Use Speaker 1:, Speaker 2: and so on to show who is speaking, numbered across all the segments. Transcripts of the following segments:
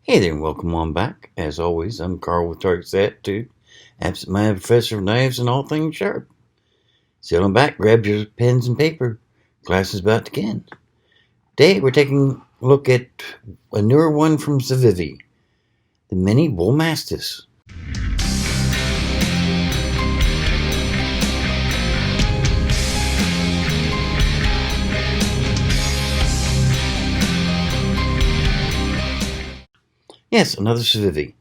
Speaker 1: Hey there and welcome on back. As always, I'm Carl with Target's Attitude, absent-minded professor of knives and all things sharp. Sit on back, grab your pens and paper. Class is about to begin. Today we're taking a look at a newer one from Civivi, the Mini Bullmastiff. Yes, another Civivi.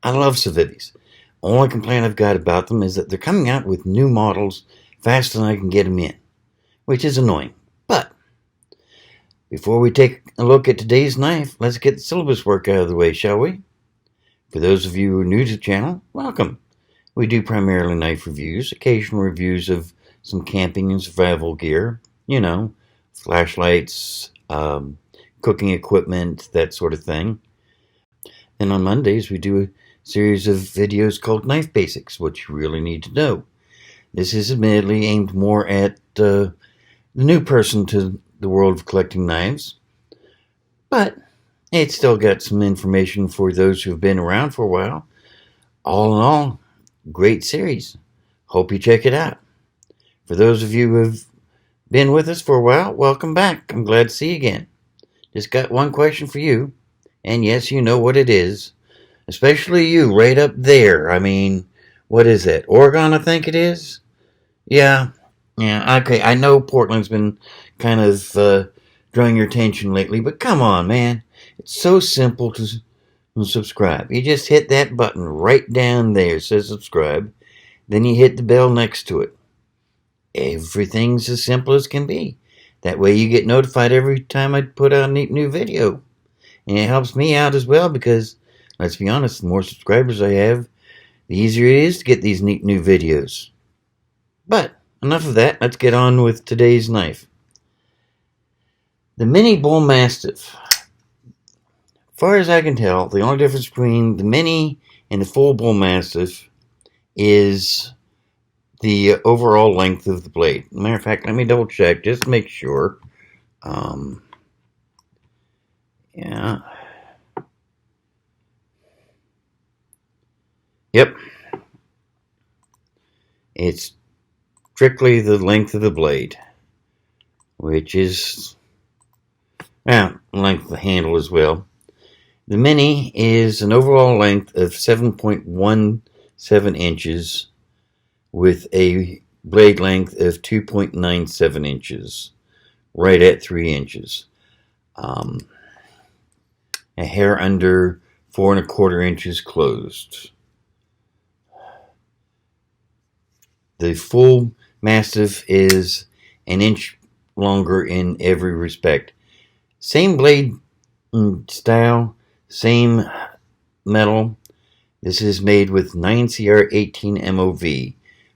Speaker 1: I love Civivis. Only complaint I've got about them is that they're coming out with new models faster than I can get them in, which is annoying. But before we take a look at today's knife, let's get the syllabus work out of the way, shall we? For those of you who are new to the channel, welcome. We do primarily knife reviews, occasional reviews of some camping and survival gear, flashlights, cooking equipment, that sort of thing. And on Mondays, we do a series of videos called Knife Basics, what you really need to know. This is admittedly aimed more at the new person to the world of collecting knives, but it's still got some information for those who have been around for a while. All in all, great series. Hope you check it out. For those of you who have been with us for a while, welcome back. I'm glad to see you again. Just got one question for you. And yes, you know what it is. Especially you, right up there. I mean, what is that? Oregon, I think it is? Yeah, okay. I know Portland's been kind of drawing your attention lately, but come on, man. It's so simple to subscribe. You just hit that button right down there. It says subscribe. Then you hit the bell next to it. Everything's as simple as can be. That way you get notified every time I put out a neat new video. And it helps me out as well because, let's be honest, the more subscribers I have, the easier it is to get these neat new videos. But enough of that. Let's get on with today's knife. The Mini Bullmastiff. As far as I can tell, the only difference between the Mini and the full Bullmastiff is the overall length of the blade. Matter of fact, let me double check just to make sure. Yeah. Yep. It's strictly the length of the blade, which is, length of the handle as well. The Mini is an overall length of 7.17 inches with a blade length of 2.97 inches, right at 3 inches. A hair under 4 1/4 inches closed. The full Mastiff is an inch longer in every respect. Same blade style, same metal. This is made with 9CR18 MOV.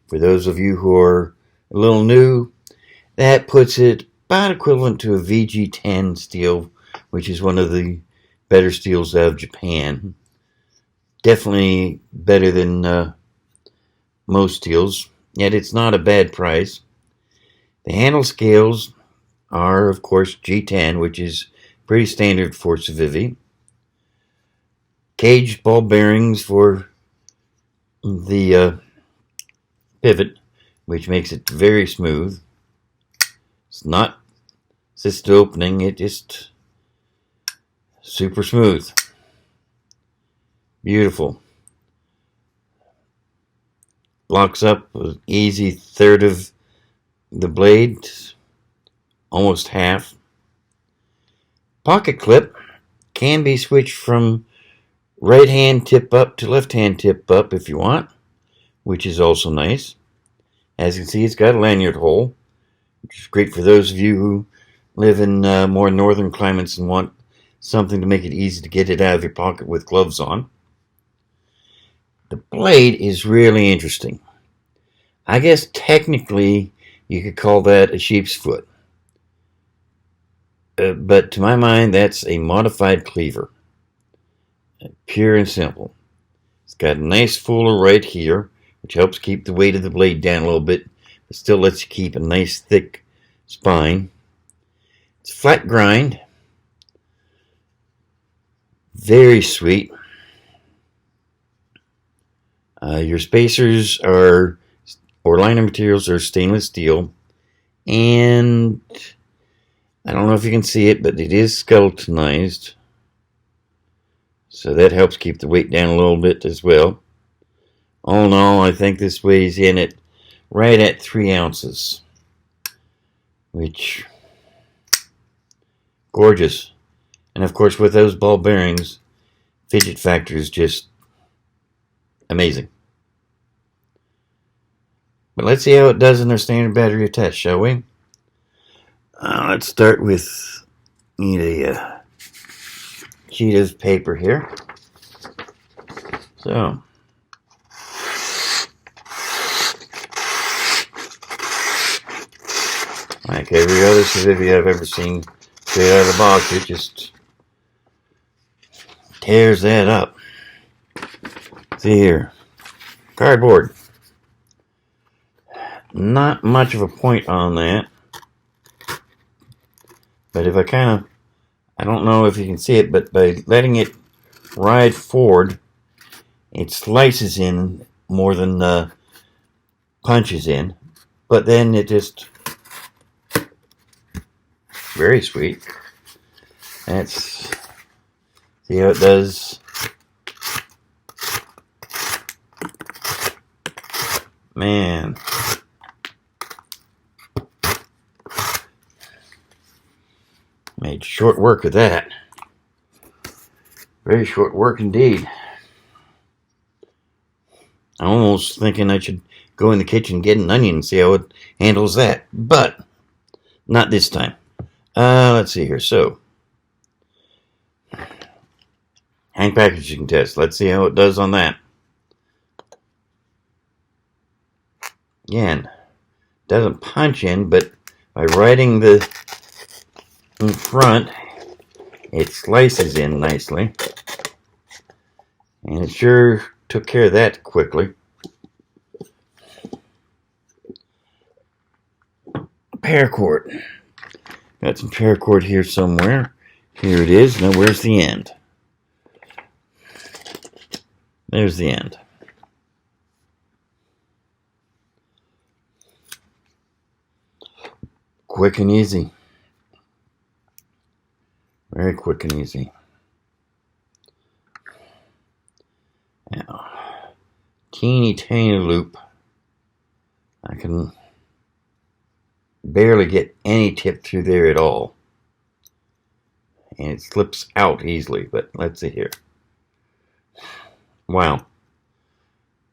Speaker 1: For those of you who are a little new, that puts it about equivalent to a VG10 steel, which is one of the better steels out of Japan. Definitely better than most steels, yet it's not a bad price. The handle scales are, of course, G10, which is pretty standard for Civivi. Caged ball bearings for the pivot, which makes it very smooth. It's not assisted opening, it just super smooth. Beautiful. Locks up an easy third of the blade, almost half. Pocket clip can be switched from right hand tip up to left hand tip up if you want, which is also nice. As you can see, it's got a lanyard hole, which is great for those of you who live in more northern climates and want something to make it easy to get it out of your pocket with gloves on. The blade is really interesting. I guess technically you could call that a sheep's foot. But to my mind, that's a modified cleaver. Pure and simple. It's got a nice fuller right here, which helps keep the weight of the blade down a little bit, but still lets you keep a nice thick spine. It's flat grind. Very sweet. Your spacers are, or liner materials, are stainless steel, and I don't know if you can see it, but it is skeletonized, so that helps keep the weight down a little bit as well. All in all, I think this weighs in at right at 3 ounces, which, gorgeous. And of course, with those ball bearings, fidget factor is just amazing. But let's see how it does in our standard battery test, shall we? Let's start with, need a sheet of paper here. So, like every other Civivi I've ever seen straight out of the box, it just tears that up. See here, cardboard. Not much of a point on that, but if I don't know if you can see it, but by letting it ride forward, it slices in more than punches in, but then it just, very sweet. Let's see how it does. Man, made short work of that. Very short work indeed. I'm almost thinking I should go in the kitchen and get an onion and see how it handles that, but not this time. Let's see here. So, hang packaging test. Let's see how it does on that. Again, doesn't punch in, but by riding the in front, it slices in nicely. And it sure took care of that quickly. Paracord. Got some paracord here somewhere. Here it is. Now where's the end? There's the end. Quick and easy. Very quick and easy. Now, teeny tiny loop. I can barely get any tip through there at all. And it slips out easily, but let's see here. Wow.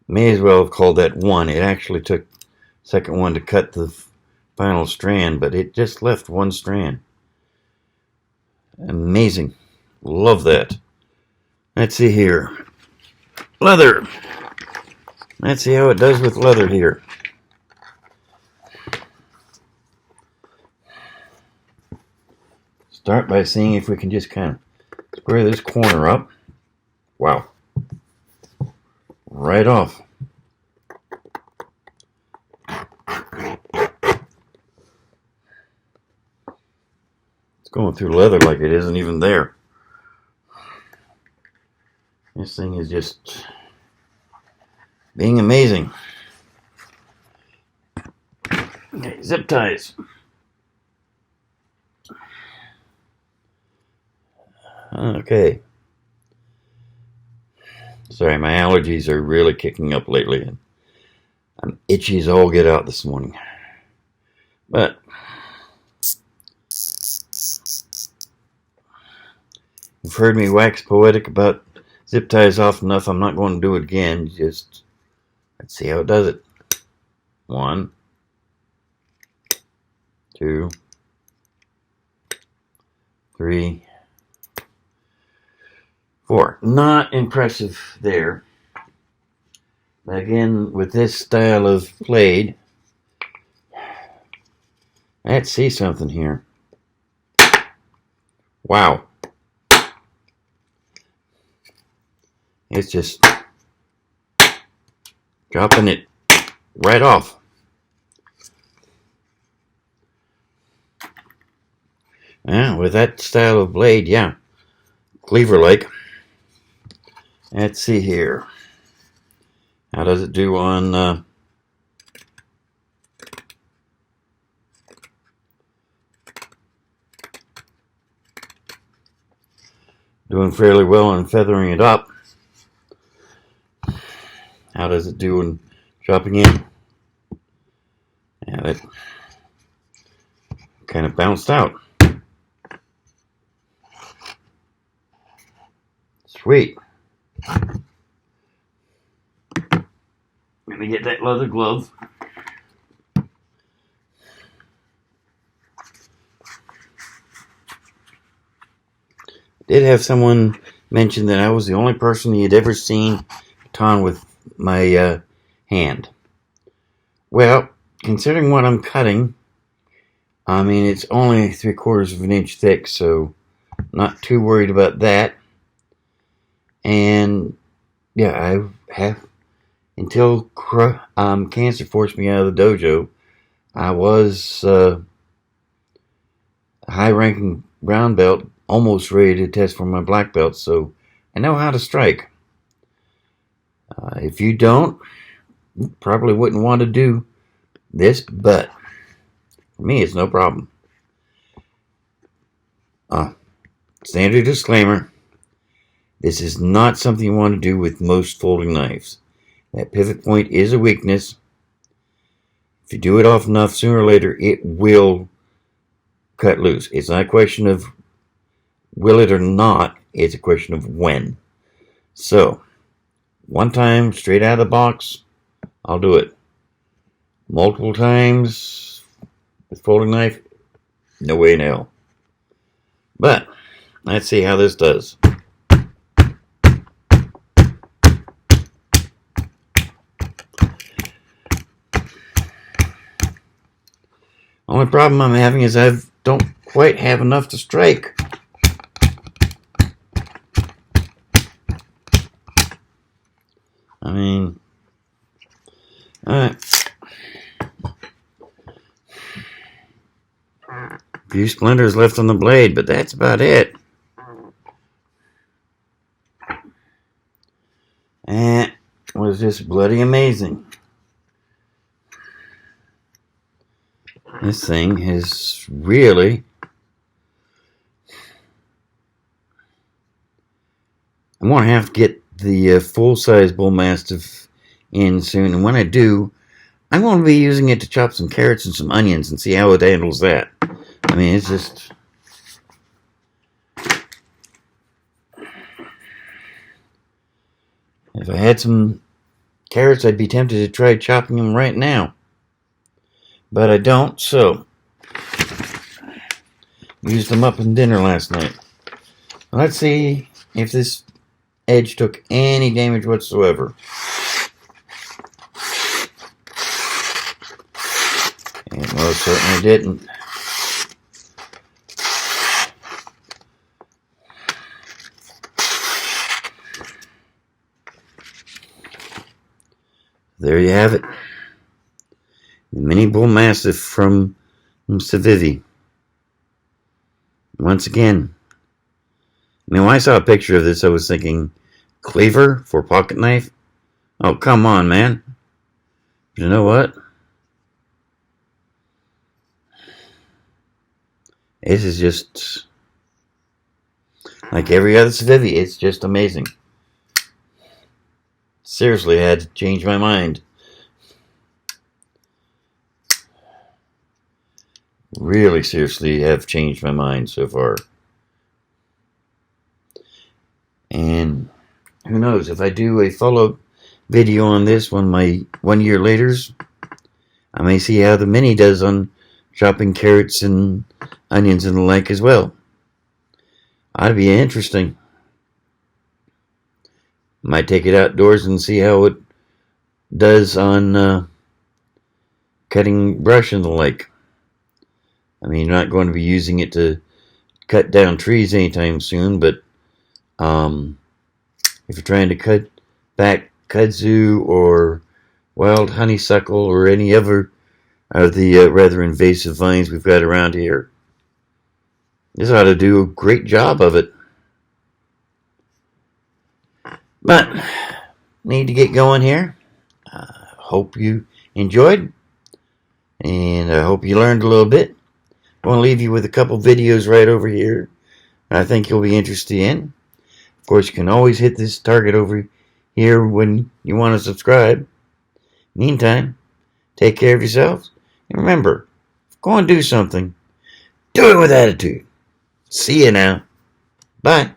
Speaker 1: May as well have called that one. It actually took the second one to cut the final strand, but it just left one strand. Amazing. Love that. Let's see here. Leather. Let's see how it does with leather here. Start by seeing if we can just kind of square this corner up. Wow. Right off. It's going through leather like it isn't even there. This thing is just being amazing. Okay, zip ties. Okay. Sorry, my allergies are really kicking up lately, and I'm itchy as all get out this morning. But you've heard me wax poetic about zip ties often enough. I'm not going to do it again. Just let's see how it does it. 1, 2, 3, 4. Not impressive there. But again, with this style of blade, let's see something here. Wow. It's just dropping it right off. Yeah, with that style of blade, yeah. Cleaver like. Let's see here. How does it do on doing fairly well on feathering it up. How does it do in dropping in? And it kind of bounced out. Sweet. Let me get that leather glove. Did have someone mention that I was the only person he had ever seen baton with my hand. Well, considering what I'm cutting, I mean, it's only 3/4 of an inch thick, so not too worried about that. And yeah, I have, until cancer forced me out of the dojo, I was a high-ranking brown belt, almost ready to test for my black belt, so I know how to strike. If you don't, you probably wouldn't want to do this, but for me, it's no problem. Standard disclaimer, this is not something you want to do with most folding knives. That pivot point is a weakness. If you do it often enough, sooner or later, it will cut loose. It's not a question of will it or not, it's a question of when. So, one time, straight out of the box, I'll do it. Multiple times with folding knife, no way in hell. But, let's see how this does. Only problem I'm having is I don't quite have enough to strike. I mean, alright. A few splinters left on the blade, but that's about it. And it was just bloody amazing. This thing is really... I'm going to have to get the full-size Bullmastiff in soon, and when I do, I'm going to be using it to chop some carrots and some onions and see how it handles that. I mean, it's just... If I had some carrots, I'd be tempted to try chopping them right now. But I don't, so... Used them up in dinner last night. Let's see if this edge took any damage whatsoever. It most certainly didn't. There you have it. The Mini Bullmastiff from Civivi. Once again, I mean, when I saw a picture of this, I was thinking, Cleaver for pocket knife? Oh, come on, man. You know what? This is just like every other Civivi. It's just amazing. Seriously, I had to change my mind. Really seriously have changed my mind so far. And who knows, if I do a follow-up video on this 1 year later, I may see how the Mini does on chopping carrots and onions and the like as well. That'd be interesting. Might take it outdoors and see how it does on cutting brush and the like. I mean, you're not going to be using it to cut down trees anytime soon, but if you're trying to cut back kudzu or wild honeysuckle or any other of the rather invasive vines we've got around here, this ought to do a great job of it. But need to get going here. Hope you enjoyed, and I hope you learned a little bit. I want to leave you with a couple videos right over here I think you'll be interested in. Of course, you can always hit this target over here when you want to subscribe. Meantime, take care of yourselves, and remember, if you're going to do something, do it with attitude. See you now. Bye.